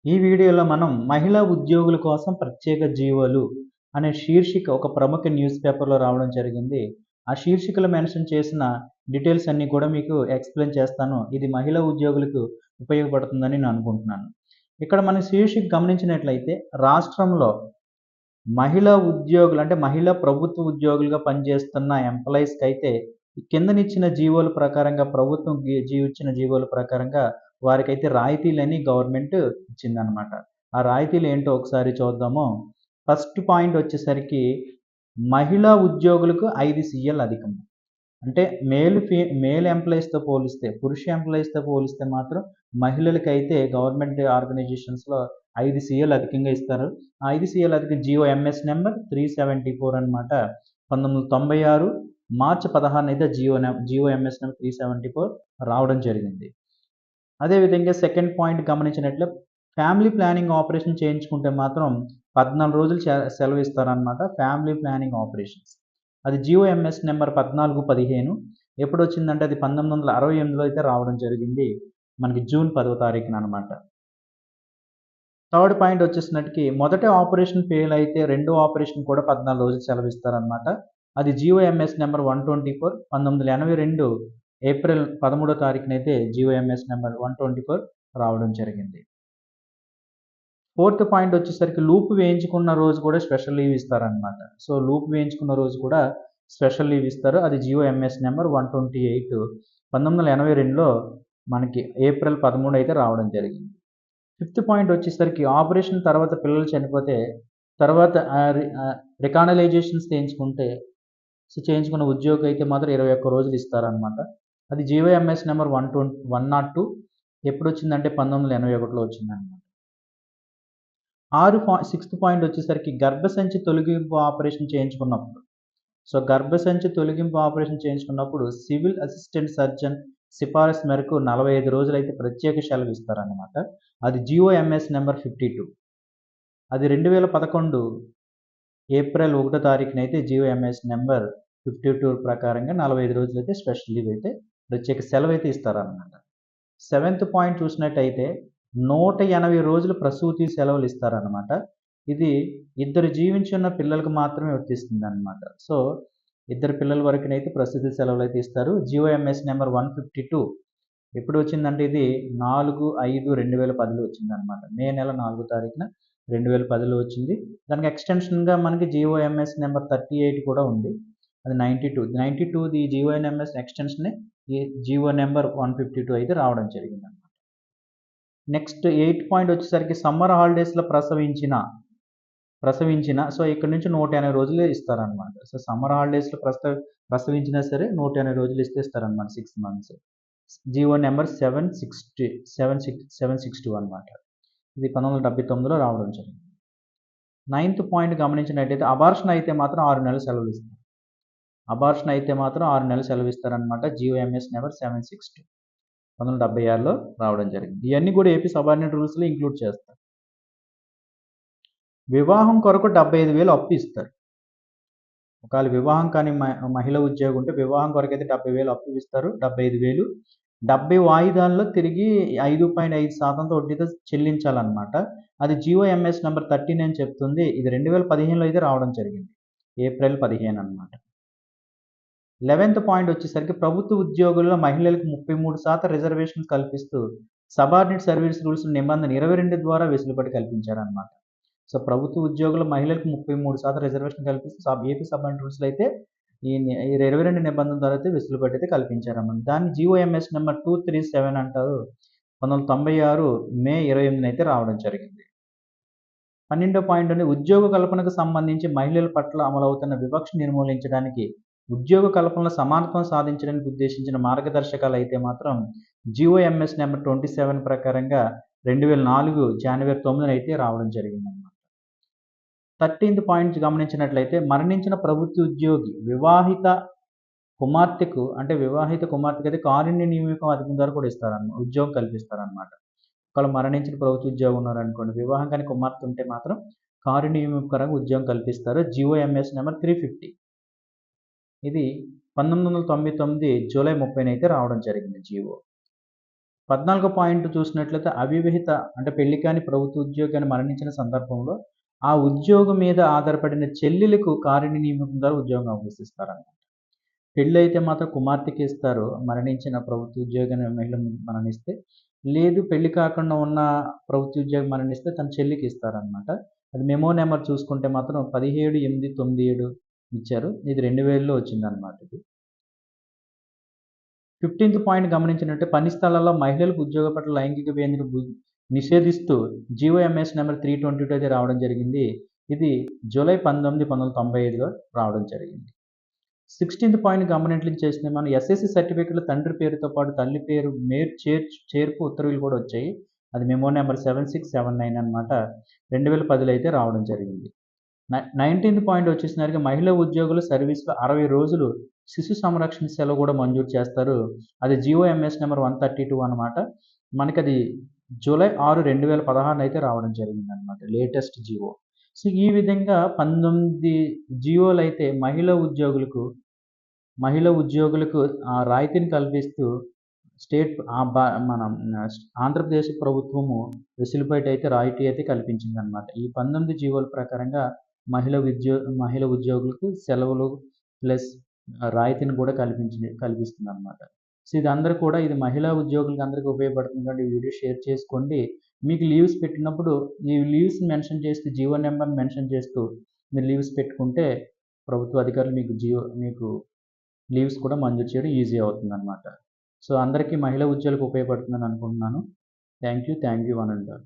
ఈ వీడియోలో మనం మహిళా ఉద్యోగుల కోసం ప్రత్యేక జీవోలు అనే శీర్షిక ఒక ప్రముఖ న్యూస్ పేపర్లో రావడం జరిగింది. ఆ శీర్షికలో మెన్షన్ చేసిన డీటెయిల్స్ అన్నీ కూడా మీకు ఎక్స్‌ప్లెయిన్ చేస్తాను. ఇది మహిళా ఉద్యోగులకు ఉపయోగపడుతుందని నేను అనుకుంటున్నాను. ఇక్కడ మనం శీర్షిక గమనించినట్లయితే రాష్ట్రంలో మహిళా ఉద్యోగులు అంటే మహిళా ప్రభుత్వ ఉద్యోగులుగా పనిచేస్తున్న ఎంప్లాయీస్‌కైతే కిందనిచ్చిన జీవోల ప్రకారంగా ప్రభుత్వం ఇచ్చిన జీవోల ప్రకారంగా వారికైతే రాయితీలని గవర్నమెంట్ ఇచ్చిందనమాట. ఆ రాయితీలు ఏంటో ఒకసారి చూద్దాము. ఫస్ట్ పాయింట్ వచ్చేసరికి మహిళా ఉద్యోగులకు 5 సీఎల్ అధికం. అంటే మేల్ ఎంప్లాయీస్‌తో పోలిస్తే, పురుష ఎంప్లాయీస్‌తో పోలిస్తే మాత్రం మహిళలకైతే గవర్నమెంట్ ఆర్గనైజేషన్స్‌లో 5 సీఎల్ అధికంగా ఇస్తారు. ఆ 5 సీఎల్ అధికం జియో ఎంఎస్ నంబర్ 374 అనమాట. 1996 మార్చి 16 అయితే జియో ఎంఎస్ నంబర్ 374 రావడం జరిగింది. అదేవిధంగా సెకండ్ పాయింట్ గమనించినట్లే ఫ్యామిలీ ప్లానింగ్ ఆపరేషన్ చేయించుకుంటే మాత్రం 14 రోజులు సెలవు ఇస్తారనమాట. Family planning operations. అది జిఓఎంఎస్ నెంబర్ 1415 ఎప్పుడొచ్చిందంటే అది 1968లో అయితే రావడం జరిగింది. మనకి జూన్ 10వ తారీఖున అనమాట. థర్డ్ పాయింట్ వచ్చేసినట్టుకి మొదటి ఆపరేషన్ ఫెయిల్ అయితే రెండో ఆపరేషన్ కూడా 14 రోజులు సెలవిస్తారనమాట. అది జిఓఎంఎస్ నెంబర్ 124 1982 ఏప్రిల్ 13వ తారీఖునైతే జిఓఎంఎస్ నెంబర్ 124 రావడం జరిగింది. ఫోర్త్ పాయింట్ వచ్చేసరికి లూప్ వేయించుకున్న రోజు కూడా స్పెషల్ లీవ్ ఇస్తారనమాట. సో లూప్ వేయించుకున్న రోజు కూడా స్పెషల్ లీవ్ ఇస్తారు. అది జిఓఎంఎస్ నెంబర్ 128 1982లో మనకి ఏప్రిల్ 13 అయితే రావడం జరిగింది. ఫిఫ్త్ పాయింట్ వచ్చేసరికి ఆపరేషన్ తర్వాత పిల్లలు చనిపోతే తర్వాత రికానలైజేషన్స్ చేయించుకున్న ఉద్యోగి అయితే మాత్రం 21 రోజులు ఇస్తారనమాట. అది జిఓఎంఎస్ నెంబర్ 102 ఎప్పుడు వచ్చిందంటే 1981లో వచ్చిందనమాట. సిక్స్త్ పాయింట్ వచ్చేసరికి గర్భసంచి తొలగింపు ఆపరేషన్ చేయించుకున్నప్పుడు. సో గర్భసంచి తొలగింపు ఆపరేషన్ చేయించుకున్నప్పుడు సివిల్ అసిస్టెంట్ సర్జన్ సిఫారసు మేరకు 45 రోజులైతే ప్రత్యేక సెలవు ఇస్తారనమాట. అది జిఓఎంఎస్ నెంబర్ 52. అది 2011 ఏప్రిల్ 1వ తారీఖునైతే జిఓఎంఎస్ నెంబర్ 52 ప్రకారంగా 45 రోజులైతే స్పెషల్ లీవ్ అయితే ప్రత్యేక సెలవు అయితే ఇస్తారనమాట. సెవెంత్ పాయింట్ చూసినట్టయితే 180 రోజులు ప్రసూతి సెలవులు ఇస్తారనమాట. ఇది ఇద్దరు జీవించున్న పిల్లలకు మాత్రమే వర్తిస్తుందనమాట. సో ఇద్దరు పిల్లల వరకునైతే ప్రసూతి సెలవులు అయితే ఇస్తారు. జిఓఎంఎస్ నెంబర్ 152 ఎప్పుడు వచ్చిందంటే ఇది 4/5/2010లో వచ్చిందనమాట. మే నెల 4వ తారీఖున 2010లో వచ్చింది. దానికి ఎక్స్టెన్షన్గా మనకి జిఓఎంఎస్ నెంబర్ 38 కూడా ఉంది. అది 92ది జిఓఎంఎస్ ఎక్స్టెన్షనే ఈ జిఓ నెంబర్ 152 అయితే రావడం జరిగిందనమాట. నెక్స్ట్ 8 పాయింట్ వచ్చేసరికి సమ్మర్ హాలిడేస్లో ప్రసవించిన సో ఇక్కడ నుంచి 180 రోజులు ఇస్తారనమాట. సో సమ్మర్ హాలిడేస్లో ప్రసవించినా సరే 180 రోజులు ఇస్తారనమాట. 6 మంత్స్. జిఓ నెంబర్ 762 అనమాట. ఇది 1979లో రావడం జరిగింది. 9th పాయింట్ గమనించినట్టయితే అబార్షన్ అయితే మాత్రం 6 నెలలు సెలవులు ఇస్తారు. అబార్షన్ అయితే మాత్రం 6 నెలలు సెలవు ఇస్తారనమాట. జిఓఎంఎస్ నెంబర్ 762 1976లో రావడం జరిగింది. ఇవన్నీ కూడా ఏపీ సబార్డినేట్ రూల్స్లో ఇంక్లూడ్ చేస్తారు. వివాహం కొరకు 75,000 అప్పు ఇస్తారు. ఒకవేళ వివాహం కాని మహిళ ఉద్యోగి ఉంటే వివాహం కొరకైతే 70,000 అప్పు ఇస్తారు. 75,000 70 వాయిదాల్లో తిరిగి 5.5%తో వడ్డీతో చెల్లించాలన్నమాట. అది జిఓఎంఎస్ నెంబర్ 13 అని చెప్తుంది. ఇది 2015లో అయితే రావడం జరిగింది. ఏప్రిల్ 15 అన్నమాట. 11th పాయింట్ వచ్చేసరికి ప్రభుత్వ ఉద్యోగుల్లో మహిళలకు 33% రిజర్వేషన్ కల్పిస్తూ సబార్డినేట్ సర్వీస్ రూల్స్ నిబంధన 22 ద్వారా వెసులుబాటు కల్పించారన్నమాట. సో ప్రభుత్వ ఉద్యోగుల మహిళలకు 33% రిజర్వేషన్ కల్పిస్తూ ఏపీ సబార్డినేట్ రూల్స్లో అయితే ఈ 22 నిబంధనల ద్వారా అయితే వెసులుబాటు అయితే కల్పించారన్నమాట. దాన్ని జిఓఎంఎస్ నెంబర్ 237 అంటారు. 1996 మే 28 అయితే రావడం జరిగింది. 12వ పాయింట్ అంటే ఉద్యోగ కల్పనకు సంబంధించి మహిళల పట్ల అమలవుతున్న వివక్ష నిర్మూలించడానికి ఉద్యోగ కల్పనలో సమానత్వం సాధించడానికి ఉద్దేశించిన మార్గదర్శకాలు అయితే మాత్రం జిఓఎంఎస్ నెంబర్ 27 ప్రకారంగా 2004 జనవరి 9న అయితే రావడం జరిగిందన్నమాట. 13th పాయింట్ గమనించినట్లయితే మరణించిన ప్రభుత్వ ఉద్యోగి వివాహిత కుమార్తెకి అయితే కారుణ్య నియామకం అధికం ద్వారా కూడా ఇస్తారన్నమాట. ఉద్యోగం కల్పిస్తారన్నమాట. ఒకవేళ మరణించిన ప్రభుత్వ ఉద్యోగం ఉన్నారనుకోండి, వివాహం కాని కుమార్తె ఉంటే మాత్రం కారుణ్య నియామకం ఉద్యోగం కల్పిస్తారు. జిఓఎంఎస్ నెంబర్ 350 ఇది 1999 జూలై 30న అయితే రావడం జరిగింది జిఓ. 14 పాయింట్ చూసినట్లయితే అవివాహిత అంటే పెళ్లి కాని ప్రభుత్వ ఉద్యోగాన్ని మరణించిన సందర్భంలో ఆ ఉద్యోగం మీద ఆధారపడిన చెల్లెలకు కారుణ్య నియామకం ద్వారా ఉద్యోగం అవకాశిస్తారన్నమాట. పెళ్ళైతే మాత్రం కుమార్తెకి ఇస్తారు. మరణించిన ప్రభుత్వ ఉద్యోగాన్ని మహిళ మరణిస్తే. లేదు పెళ్లి కాకుండా ఉన్న ప్రభుత్వ ఉద్యోగి మరణిస్తే తన చెల్లికి ఇస్తారనమాట. అది మెమో నంబర్ చూసుకుంటే మాత్రం 17/897 ఇచ్చారు. ఇది 2000లో వచ్చిందనమాట ఇది. 15థ్ పాయింట్ గమనించినట్టే పని స్థలాల్లో మహిళలకు ఉద్యోగ పట్ల లైంగిక వేధింపులు నిషేధిస్తూ జీవోఎంఎస్ నెంబర్ 322 అయితే రావడం జరిగింది. ఇది జూలై 19, 1995లో రావడం జరిగింది. 16థ్ పాయింట్ గమనించేస్తే మనం ఎస్ఎస్సి సర్టిఫికేట్‌లో తండ్రి పేరుతో పాటు తల్లి పేరు చేర్పు ఉత్తర్వులు కూడా వచ్చాయి. అది మెమో నంబర్ 7679 అనమాట. 2010లో అయితే రావడం జరిగింది. 19థ్ పాయింట్ వచ్చేసరికి మహిళా ఉద్యోగులు సర్వీస్‌లో 60 రోజులు శిశు సంరక్షణ సెలవు కూడా మంజూరు చేస్తారు. అది జీవోఎంఎస్ నెంబర్ 132 అనమాట. మనకది జూలై 6, 2016 అయితే రావడం జరిగిందనమాట. Latest GO. సో, ఈ విధంగా 19 జీవోలైతే మహిళా ఉద్యోగులకు రాయితీని కల్పిస్తూ స్టేట్ మన ఆంధ్రప్రదేశ్ ప్రభుత్వము వెసులుబాటు అయితే రాయితీ అయితే కల్పించిందనమాట. ఈ 19 జీవోల ప్రకారంగా మహిళా ఉద్యోగులకు సెలవులు ప్లస్ రాయితీని కూడా కల్పిస్తుందనమాట. సో, ఇది మహిళా ఉద్యోగులకి అందరికి ఉపయోగపడుతుంది కాబట్టి ఈ వీడియో షేర్ చేసుకోండి. మీకు లీవ్స్ పెట్టినప్పుడు ఈ లీవ్స్ మెన్షన్ చేస్తూ జీవో నెంబర్‌ని మెన్షన్ చేస్తూ మీరు లీవ్స్ పెట్టుకుంటే ప్రభుత్వ అధికారులు మీకు లీవ్స్ కూడా మంజూరు చేయడం ఈజీ అవుతుందనమాట. సో, అందరికీ మహిళా ఉద్యోగులకు ఉపయోగపడుతుందని అనుకుంటున్నాను. Thank you one and all.